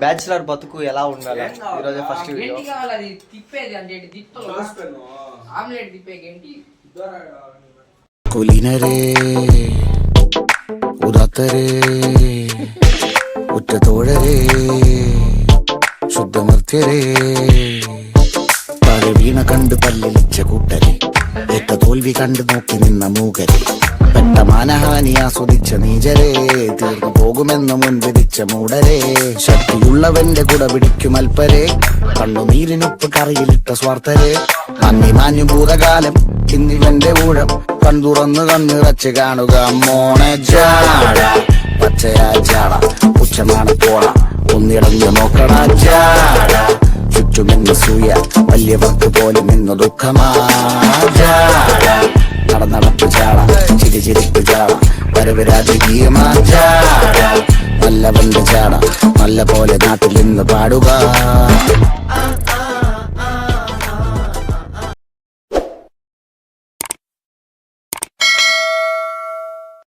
Bachelor బతుకు ఎలా ఉండాలి ఈరోజు ఫస్ట్ వీడియో. കൊലിനരേ ഉദാത്തരേ ഉറ്റതോഴരേ ശുദ്ധമർത്യരേ താഴെ വീണ കണ്ട് പല്ലിളിച്ച കൂട്ടരെ ഏറ്റ തോൽവി കണ്ട് നോക്കി നിന്ന മൂകരെ പെട്ട മാനഹാനി ആസ്വദിച്ച നീചരെ തീർന്നു പോകുമെന്ന് മുൻവിധിച്ച മൂടരെ ശക്തിയുള്ളവന്റെ കുട പിടിക്കും അൽപ്പരെ കണ്ണുനീരിനൊപ്പ് കറിയിലിട്ട സ്വാർത്ഥരെ നന്ദി മാഞ്ഞു ഭൂതകാലം ഇന്നിവന്റെ ഊഴം കൺതുറന്ന് കണ്ണിറച്ച് കാണുക മോണെ ജാട പച്ചയാ ജാട പുച്ഛമാണ് പോള ഒന്നിടഞ്ഞു നോക്കണ ജാട ചുറ്റുമെന്ന് സൂയ വലിയവർക്ക് പോലും ഇന്ന് ദുഃഖമാ ജാട നടന്നടപ്പ് ചാള ചിരിച്ചിരിപ്പ് ചാള വരവരാജകീയമാ ജാട നല്ലവന്റെ ചാട നല്ല പോലെ നാട്ടിൽ നിന്ന് പാടുക